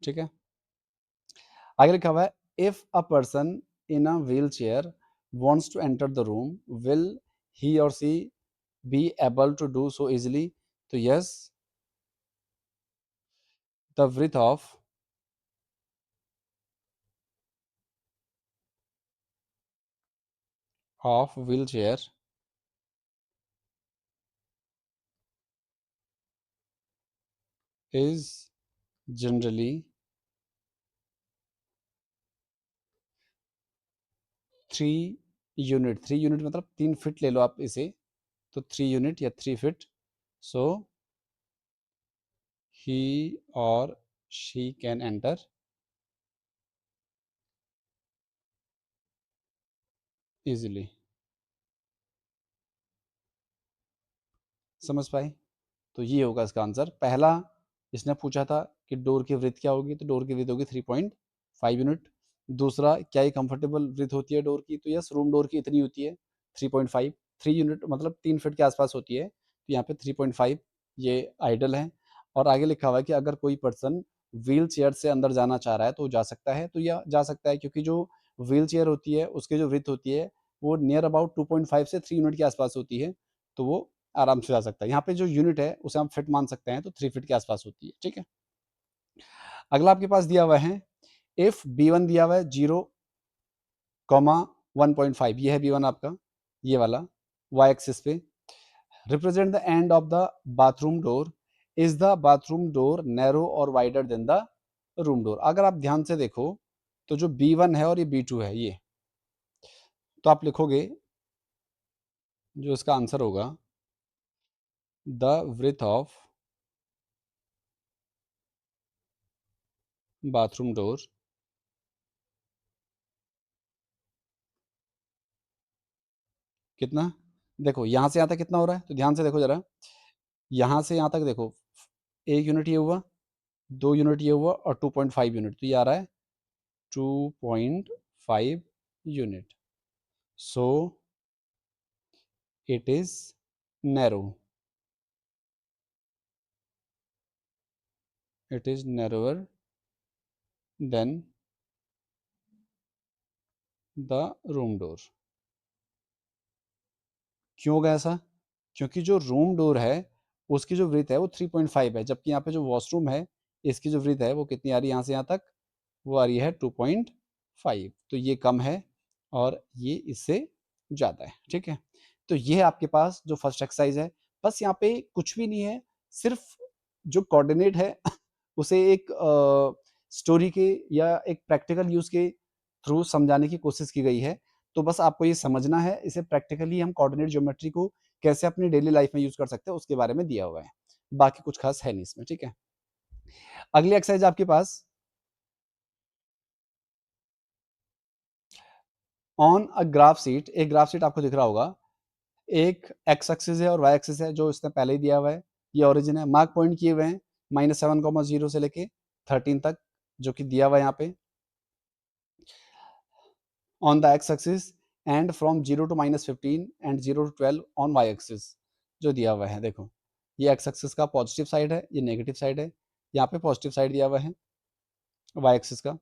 ठीक है, आगे लिखा हुआ है if a person in a wheelchair wants to enter the room will he or she be able to do so easily, तो yes the width of wheel chair is generally 3 unit, 3 unit मतलब 3 feet ले लो आप इसे, तो 3 unit या 3 feet, सो ही और she can enter easily. समझ पाए? तो ये होगा इसका आंसर। पहला इसने पूछा था कि डोर की विड्थ क्या होगी, तो डोर की विड्थ होगी 3.5 यूनिट। दूसरा, क्या ये कंफर्टेबल विड्थ होती है डोर की, तो यस, रूम डोर की इतनी होती है 3.5, 3 यूनिट मतलब 3 फीट के आसपास होती है, तो यहाँ पे 3.5 ये आइडल है। और आगे लिखा हुआ है कि अगर कोई पर्सन व्हील चेयर से अंदर जाना चाह रहा है तो वो जा सकता है, तो यह जा सकता है क्योंकि जो व्हील चेयर होती है उसकी जो विड्थ होती है वो नियर अबाउट 2.5 से 3 यूनिट के आसपास होती है, तो वो आराम से जा सकता है। यहाँ पे जो यूनिट है उसे हम फिट मान सकते हैं, तो 3 फीट के आसपास होती है। ठीक है, अगला आपके पास दिया हुआ है, इफ B1 दिया हुआ है 0,1.5, ये है B1 आपका, ये वाला y एक्सिस पे। Represent the end of the bathroom door, is the bathroom door narrow or wider than the room door. अगर आप ध्यान से देखो तो जो B1 है और ये B2 है, ये तो आप लिखोगे जो इसका आंसर होगा, the width of bathroom door कितना, देखो यहाँ से यहाँ तक कितना हो रहा है, तो ध्यान से देखो जरा, यहाँ से यहाँ तक देखो, 1 यूनिट ये हुआ, 2 यूनिट ये हुआ और 2.5 यूनिट, तो ये आ रहा है 2.5 unit. So it is narrow, it is narrower than the room door. क्यों होगा ऐसा? क्योंकि जो रूम डोर है उसकी जो विड्थ है वो 3.5 है, जबकि यहाँ पे जो वॉशरूम है इसकी जो विड्थ है वो कितनी आ रही है यहाँ से यहाँ तक, वो आ रही है 2.5, तो ये कम है और ये इससे ज़्यादा है। ठीक है, तो ये है आपके पास जो फर्स्ट एक्सरसाइज है। बस यहाँ पे कुछ भी नहीं है, सिर्फ जो कोऑर्डिनेट है उसे एक स्टोरी के या एक प्रैक्टिकल यूज़ के थ्रू समझाने की कोशिश की गई है। तो बस आपको ये समझना है इसे प्रैक्टिकली हम कोऑर्डिनेट ज्योमेट्री को कैसे अपनी डेली लाइफ में यूज़ कर सकते हैं उसके बारे में दिया हुआ है। बाकी कुछ खास है नहीं इसमें। ठीक है, अगली एक्सरसाइज आपके पास, ऑन अ ग्राफ शीट, एक ग्राफ शीट आपको दिख रहा होगा, एक एक्स एक्सिस है और वाई एक्सिस है जो इसने पहले ही दिया हुआ है, ये ओरिजिन है, मार्क पॉइंट किए हुए हैं -7,0 से लेके 13 तक जो कि दिया हुआ है यहाँ पे on the x axis, and from 0 to -15 and 0 to 12 on Y axis जो दिया हुआ है। देखो, ये एक्स एक्सिस का पॉजिटिव साइड है, ये नेगेटिव साइड है, यहाँ पे पॉजिटिव साइड दिया हुआ है वाई एक्सिस का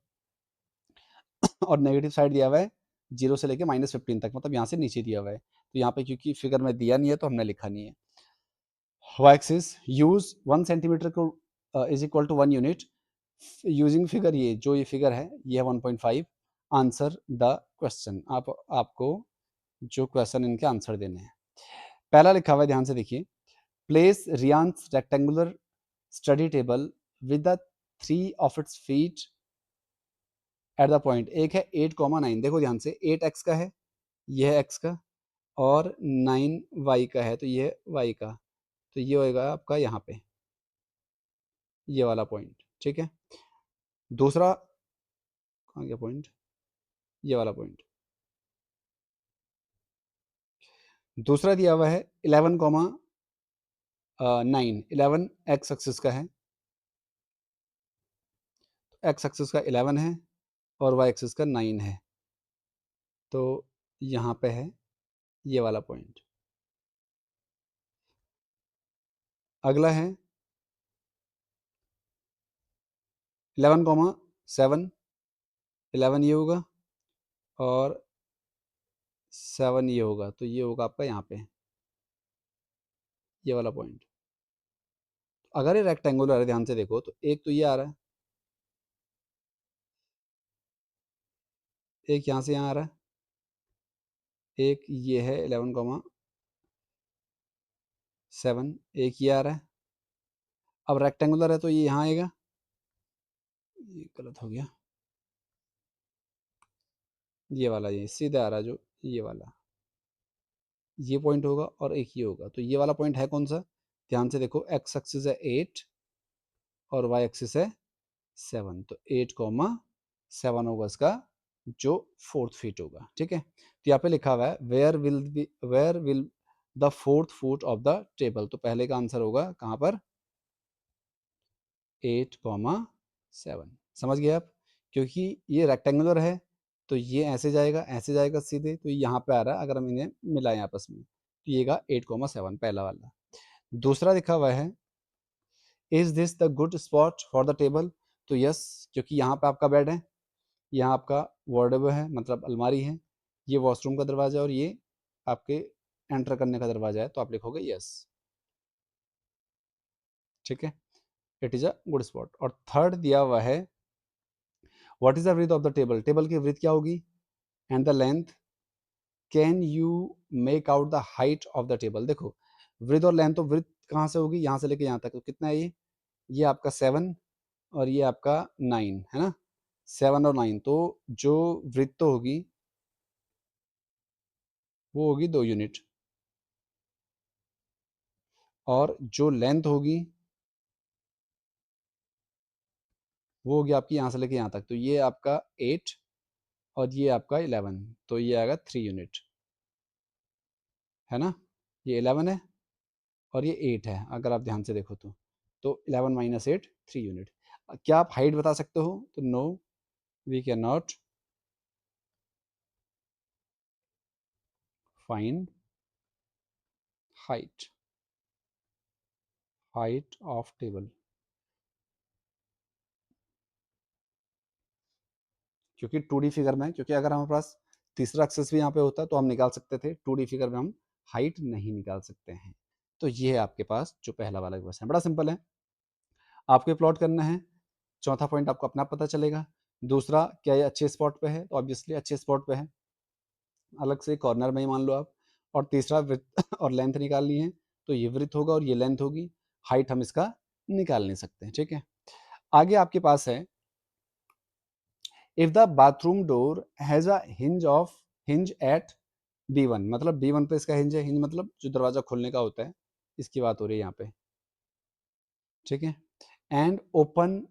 और नेगेटिव साइड दिया हुआ है 0 से लेके -15 तक, मतलब यहाँ से नीचे दिया हुआ है। तो यहाँ पे क्योंकि फिगर में दिया नहीं है तो हमने लिखा नहीं है। वाई एक्सिस यूज 1 सेंटीमीटर को is equal to 1 unit, using figure, ये फिगर है ये है 1.5। आंसर द क्वेश्चन, आपको जो क्वेश्चन इनके आंसर देने हैं। पहला लिखा हुआ है, ध्यान से देखिए, place Riyan's rectangular study table with the 3 of its feet at the point, एक है 8,9, देखो ध्यान से, 8 एक्स का है, ये है एक्स का, और 9 वाई का है, तो ये है वाई का, तो ये होएगा आपका यहाँ पे ये वाला पॉइंट। ठीक है, दूसरा, कहाँ गया पॉइंट, ये वाला पॉइंट। दूसरा दिया हुआ है 11,9, 11 एक्स एक्सिस का है, एक्स एक्सिस का 11 है और वाई एक्सिस का 9 है, तो यहाँ पे है ये वाला पॉइंट। अगला है 11,7, 11 ये होगा और 7 ये होगा, तो ये होगा आपका यहाँ पे ये वाला पॉइंट। अगर ये रेक्टेंगुलर है, ध्यान से देखो, तो एक तो ये आ रहा है, एक यहाँ से यहाँ आ रहा है, एक ये है 11,7, एक ये आ रहा है। अब रेक्टेंगुलर है तो ये यहाँ आएगा, ये गलत हो गया, ये वाला, ये सीधा आ रहा जो ये वाला, ये पॉइंट होगा और एक ये होगा। तो ये वाला पॉइंट है कौन सा? ध्यान से देखो, एक्स एक्सिस है 8 और वाई एक्सिस है 7, तो 8,7 होगा इसका जो फोर्थ फीट होगा। ठीक है, तो यहाँ पे लिखा हुआ है where will the fourth foot of the table, तो पहले का आंसर होगा कहाँ पर? 8,7। समझ गए आप? क्योंकि ये रेक्टेंगुलर है तो ये ऐसे जाएगा सीधे, तो यहाँ पे आ रहा है, अगर हम इन्हें मिलाएं आपस में तो ये का 8,7 पहला वाला। दूसरा लिखा हुआ है is this the good spot for the table, तो यस, क्योंकि यहाँ पे आपका बेड है, यहाँ आपका वार्डरोब है मतलब अलमारी है, ये वॉशरूम का दरवाजा है और ये आपके एंटर करने का दरवाजा है, तो आप लिखोगे यस। ठीक है, it is a good spot. और थर्ड दिया हुआ है what is the width of the table, table की विड्थ क्या होगी and the length, can you make out the height of the table. देखो विड्थ और लेंथ, तो विड्थ कहाँ से होगी, यहाँ से लेके यहाँ तक, तो कितना है ये आपका 7 और ये आपका 9 है ना, 7 और 9, तो जो विड्थ तो होगी वो होगी 2 यूनिट, और जो लेंथ होगी वो होगी आपकी यहाँ से लेके यहाँ तक, तो ये आपका 8 और ये आपका 11, तो ये आएगा 3 यूनिट, है ना, ये 11 है और ये 8 है, अगर आप ध्यान से देखो तो 11 - 8 3 यूनिट। क्या आप हाइट बता सकते हो? तो no, we can not find height, height of table, क्योंकि 2D फिगर में, क्योंकि अगर हमारे पास तीसरा एक्सेस भी यहाँ पे होता तो हम निकाल सकते थे, 2D फिगर में हम हाइट नहीं निकाल सकते हैं। तो ये है आपके पास जो पहला वाला क्वेश्चन, बड़ा सिंपल है, आपको प्लॉट करना है, चौथा पॉइंट आपको अपना पता चलेगा। दूसरा, क्या ये अच्छे स्पॉट पे है, तो ऑब्वियसली अच्छे स्पॉट पे है, अलग से कॉर्नर में ही मान लो आप। और तीसरा विड्थ और लेंथ निकालनी है, तो ये विड्थ होगा और ये लेंथ होगी, हाइट हम इसका निकाल नहीं सकते। ठीक है, आगे आपके पास है if the bathroom door has a hinge at B1, मतलब B1 पे इसका हिंज है, हिंज मतलब जो दरवाजा खोलने का होता है, इसकी बात हो रही है यहाँ पे। ठीक है, and open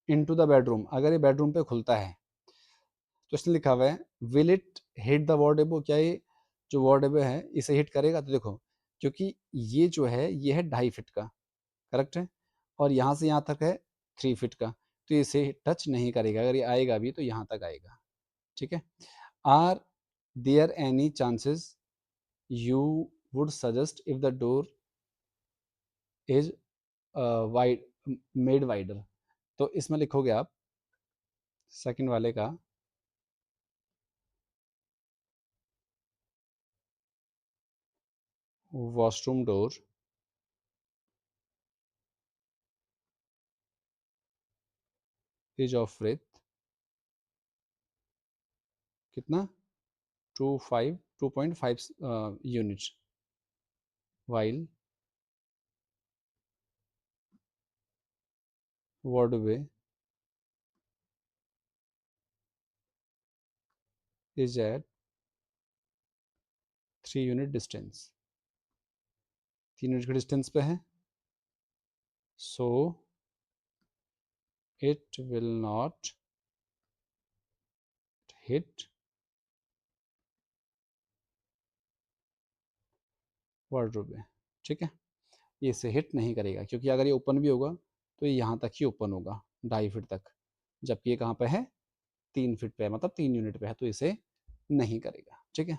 into the bedroom, अगर ये बेडरूम पे खुलता है तो इसने लिखा हुआ है विल इट हिट द वॉर्डेबो, क्या ये जो वॉर्डेबो है इसे हिट करेगा? तो देखो, क्योंकि ये जो है ये है 2.5 फीट का, करेक्ट है, और यहाँ से यहाँ तक है 3 फीट का, तो इसे टच नहीं करेगा, अगर ये आएगा भी तो यहाँ तक आएगा। ठीक है, are there any chances you would suggest if the door is wide made wider, तो इसमें लिखोगे आप सेकंड वाले का washroom door is of width कितना, 2.5 unit, while wardway is at 3 unit distance, 3 unit के डिस्टेंस पे है, so it will not hit wardrobe. ठीक है, ये इसे हिट नहीं करेगा, क्योंकि अगर ये ओपन भी होगा तो ये यहाँ तक ही ओपन होगा 2.5 फीट तक, जबकि ये कहाँ पे है 3 फीट पे है, मतलब 3 यूनिट पे है, तो इसे नहीं करेगा। ठीक है,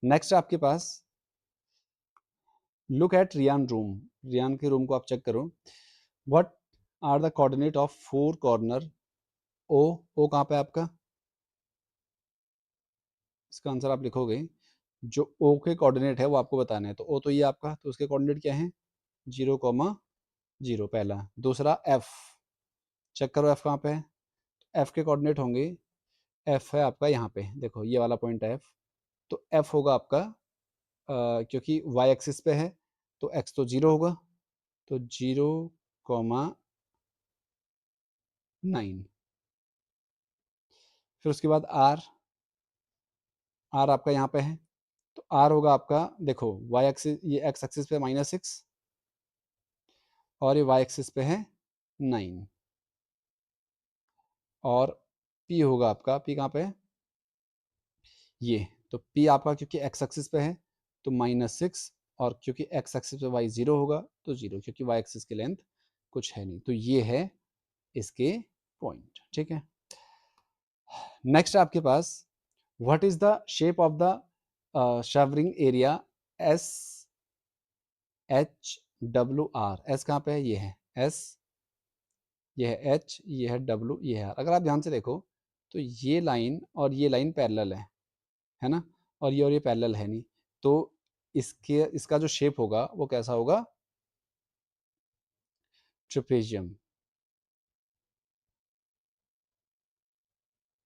नेक्स्ट आपके पास look at Riyan room, Riyan के रूम को आप चेक करो, what are the coordinate of 4 corner O, O कहाँ पे आपका, इसका आंसर आप लिखोगे, जो ओ के कोऑर्डिनेट है वो आपको बताना है, तो ओ तो ये आपका, तो उसके कोऑर्डिनेट क्या है 0,0 पहला। दूसरा एफ, चेक करो एफ कहाँ पे है, एफ के कोऑर्डिनेट होंगे, एफ है आपका यहाँ पे, देखो ये वाला पॉइंट है एफ, तो एफ होगा आपका क्योंकि वाई एक्सिस पे है तो एक्स तो 0 होगा, तो 0,9, फिर उसके बाद आर, आर आपका यहाँ पे है, तो आर होगा आपका, देखो वाई एक्सिस, ये एक्स एक्सिस पे -6 और ये वाई एक्सिस पे है 9, और पी होगा आपका, पी कहाँ पे है, ये, तो पी आपका क्योंकि एक्स एक्सिस पे है तो -6, और क्योंकि एक्स एक्सिस पे वाई 0 होगा तो 0, क्योंकि वाई एक्सिस की लेंथ कुछ है नहीं, तो ये है इसके पॉइंट, ठीक है। नेक्स्ट आपके पास, what is the shape of the showering area S H W R, S कहाँ पे है, ये है एस, ये है एच, ये है डब्ल्यू, ये है आर। अगर आप ध्यान से देखो तो ये लाइन और ये लाइन पैरेलल है ना, और ये पैरेलल है नहीं, तो इसके, इसका जो शेप होगा वो कैसा होगा, ट्रिपेजियम,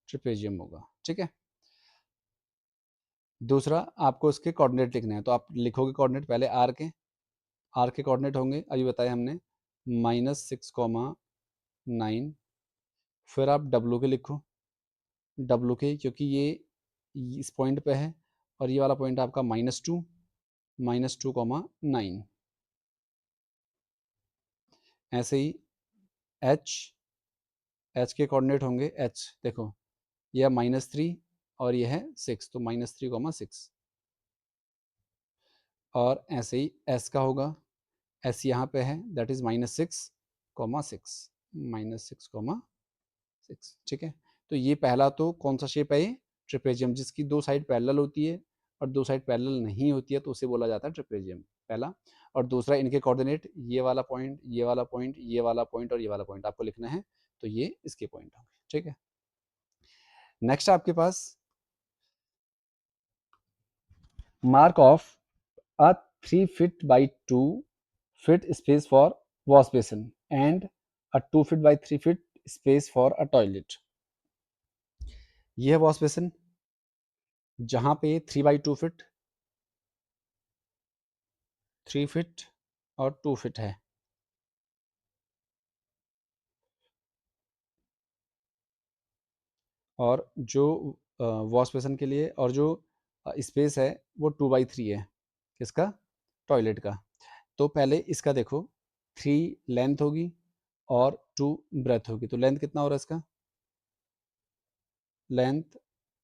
ट्रिपेजियम होगा, ठीक है। दूसरा आपको इसके कोऑर्डिनेट लिखने हैं, तो आप लिखोगे कोऑर्डिनेट पहले आर के कोऑर्डिनेट होंगे, अभी बताया हमने, -6,9, फिर आप डब्लू के लिखो, डब्लू के क्योंकि ये इस पॉइंट पे है, और ये वाला पॉइंट आपका -2, -2,9, ऐसे ही एच, एच के कोऑर्डिनेट होंगे, एच देखो ये -3 और ये है 6, तो -3,6, और ऐसे ही एस का होगा, एस यहाँ पे है, दैट इज -6,6, -6,6, ठीक है। तो ये पहला तो कौन सा शेप है, ये ट्रिपेजियम, जिसकी दो साइड पैरेलल होती है और दो साइड पैरेलल नहीं होती है, तो उसे बोला जाता है ट्रिपेजियम, पहला। और दूसरा, इनके कोऑर्डिनेट ये वाला पॉइंट, ये वाला पॉइंट, ये वाला पॉइंट और ये वाला पॉइंट आपको लिखना है, तो ये इसके पॉइंट होंगे, ठीक है। नेक्स्ट आपके पास, mark of a 3 feet by 2 feet space for wash basin and a 2 feet by 3 feet space for a toilet। ये है वॉश बेसिन, जहां पे 3 by 2 फीट, 3 फीट और 2 फीट है, और जो वॉश बेसिन के लिए, और जो स्पेस है वो 2 by 3 है, किसका, टॉयलेट का। तो पहले इसका देखो, 3 लेंथ होगी और 2 ब्रेथ होगी, तो लेंथ कितना हो रहा है इसका, लेंथ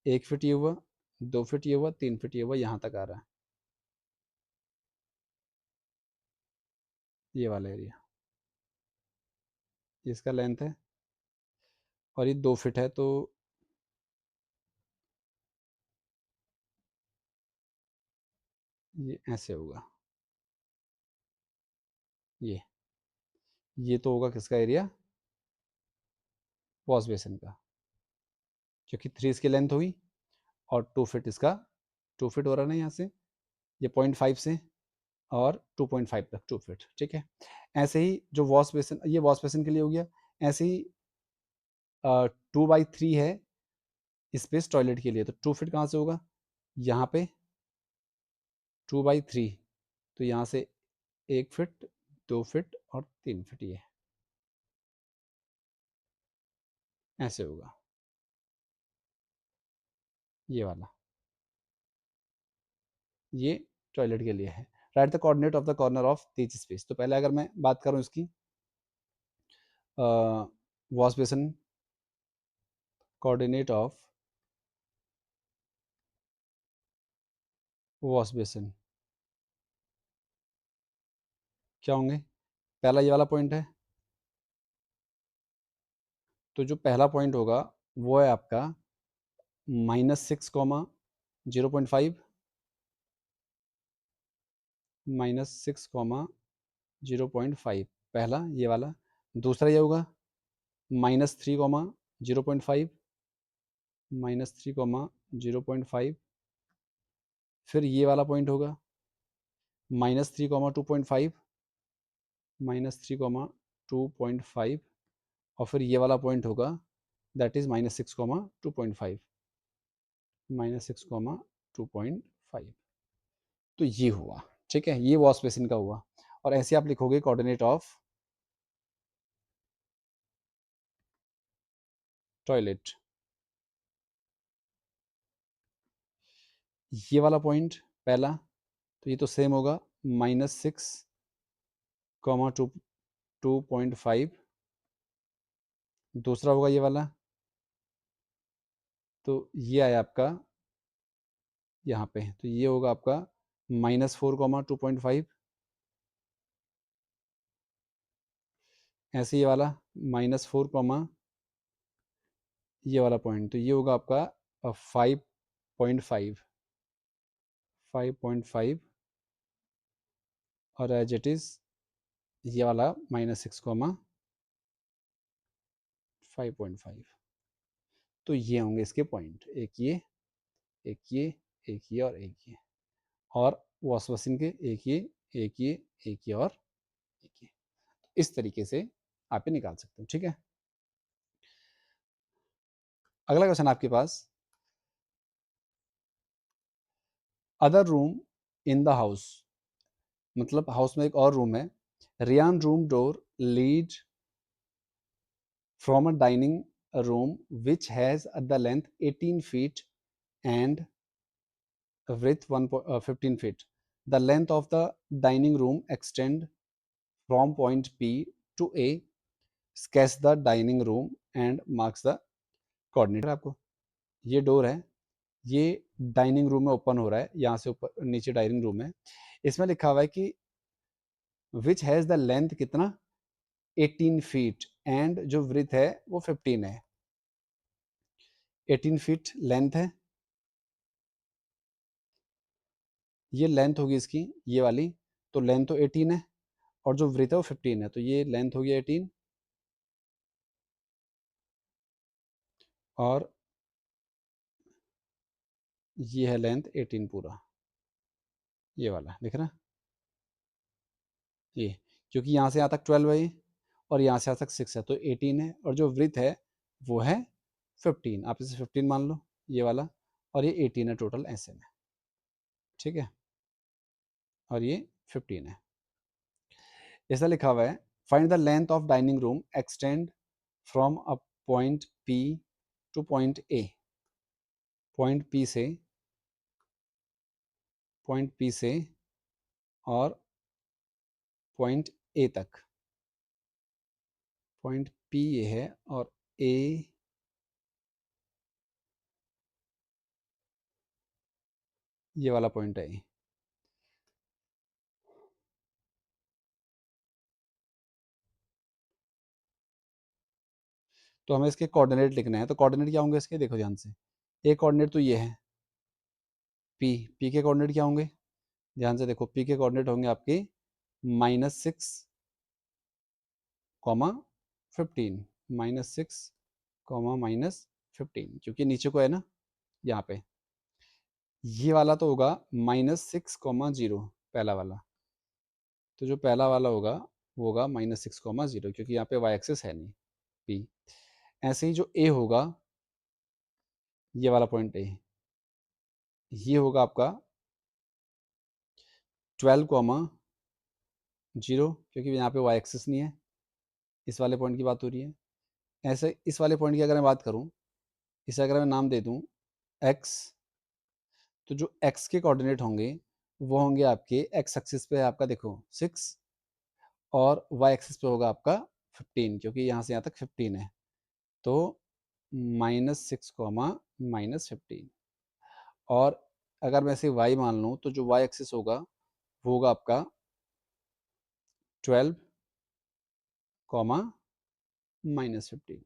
1 फीट ये हुआ, 2 फीट ये हुआ, 3 फीट ये हुआ, यहाँ तक आ रहा है ये वाला एरिया, ये इसका लेंथ है, और ये 2 फीट है, तो ये ऐसे होगा, ये तो होगा किसका एरिया, वॉश बेसिन का, क्योंकि 3 इसकी लेंथ हुई और 2 फीट इसका, 2 फीट हो रहा है ना यहाँ से, ये 0.5 से और 2.5 तक 2 फीट, ठीक है। ऐसे ही जो वॉश बेसिन, ये वॉश बेसिन के लिए हो गया, ऐसे ही 2 by 3 है स्पेस टॉयलेट के लिए, तो 2 फीट कहाँ से होगा, यहाँ पे 2 by 3, तो यहाँ से 1 फीट, 2 फीट और 3 फीट, ये ऐसे होगा, ये वाला, ये टॉयलेट के लिए है। Right the coordinate of the corner of each space, तो पहले अगर मैं बात करूँ इसकी, wash basin coordinate of wash basin क्या होंगे, पहला ये वाला पॉइंट है, तो जो पहला पॉइंट होगा वो है आपका -6,0.5, -6,0.5, पहला ये वाला। दूसरा ये होगा -3,0.5, -3,0.5, फिर ये वाला पॉइंट होगा -3,2.5, -3,2.5, और फिर ये वाला पॉइंट होगा दैट इज -6,2.5, -6,2.5, तो ये हुआ, ठीक है, ये वॉश बेसिन का हुआ। और ऐसे आप लिखोगे कोऑर्डिनेट ऑफ टॉयलेट, ये वाला पॉइंट पहला, तो ये तो सेम होगा -6, 2.5। दूसरा होगा ये वाला, तो ये आया आपका यहाँ पे, तो ये होगा आपका -4, 2.5। ऐसे ये वाला -4, ये वाला पॉइंट, तो ये होगा आपका 5.5, 5.5। और एज इट इज़ ये वाला -6, 5.5। तो ये होंगे इसके पॉइंट, एक ये, एक ये, एक ये और एक ये। और वॉश मशीन के एक ये, एक ये, एक ये और एक ये। इस तरीके से आप ये निकाल सकते हो, ठीक है। अगला क्वेश्चन आपके पास, other room in the house, मतलब हाउस में एक और रूम है। Riyan room door lead from a dining room which has the length 18 feet and width 15 feet. The length of the dining room extend from point B to A. Sketch the dining room and marks the coordinate। आपको ये door है, ये dining room में open हो रहा है, यहाँ से ऊपर नीचे डाइनिंग रूम है। इसमें लिखा हुआ है कि विच हैज़ द लेंथ कितना 18 फीट एंड जो विड्थ है वो 15 है। 18 फीट लेंथ है, ये लेंथ होगी इसकी ये वाली, तो लेंथ तो 18 है और जो विड्थ है वो 15 है, तो ये लेंथ हो गया 18 और ये है लेंथ 18 पूरा, ये वाला दिख रहा है ये, क्योंकि यहाँ से यहाँ तक 12 है ये और यहाँ से यहाँ तक 6 है, तो 18 है और जो विड्थ है वो है 15। आप इसे 15 मान लो ये वाला, और ये 18 है टोटल ऐसे में, ठीक है। और ये 15 है। ऐसा लिखा हुआ है, find the length of dining room extend from a point P two point A. Point P से, पॉइंट पी से और पॉइंट ए तक। पॉइंट पी ये है और ए ये वाला पॉइंट है। तो हमें इसके कोऑर्डिनेट लिखने हैं, तो कोऑर्डिनेट क्या होंगे इसके, देखो ध्यान से। एक कोऑर्डिनेट तो ये है पी, पी के कोऑर्डिनेट क्या होंगे, ध्यान से देखो, पी के कोऑर्डिनेट होंगे आपके -6, -15, -6, -15, क्योंकि नीचे को है ना यहाँ पे। ये वाला तो होगा -6, 0, पहला वाला। तो जो पहला वाला होगा वो होगा -6, 0, क्योंकि यहाँ पे वाई एक्सिस है नहीं पी। ऐसे ही जो ए होगा, ये वाला पॉइंट ए, ये होगा आपका 12, 0, क्योंकि यहाँ पे वाई एक्सिस नहीं है। इस वाले पॉइंट की बात हो रही है। ऐसे इस वाले पॉइंट की अगर मैं बात करूँ, इसे अगर मैं नाम दे दूँ एक्स, तो जो एक्स के कोऑर्डिनेट होंगे वो होंगे आपके एक्स एक्सिस पे है आपका देखो 6 और वाई एक्सिस पे होगा आपका 15, क्योंकि यहाँ से यहाँ तक 15 है। तो -6, -15। और अगर मैं इसे वाई मान लूँ, तो जो वाई एक्सिस होगा वो होगा आपका 12, -15।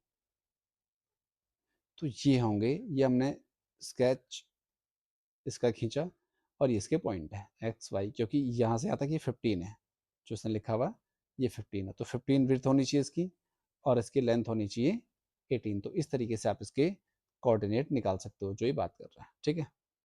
तो ये होंगे, ये हमने स्केच इसका खींचा और ये इसके पॉइंट है एक्स वाई, क्योंकि यहाँ से यहाँ तक ये 15 है, जो इसने लिखा हुआ ये 15 है, तो 15 विड्थ होनी चाहिए इसकी और इसकी लेंथ होनी चाहिए 18। तो इस तरीके से आप इसके कोऑर्डिनेट निकाल सकते हो जो ये बात कर रहा है, ठीक है।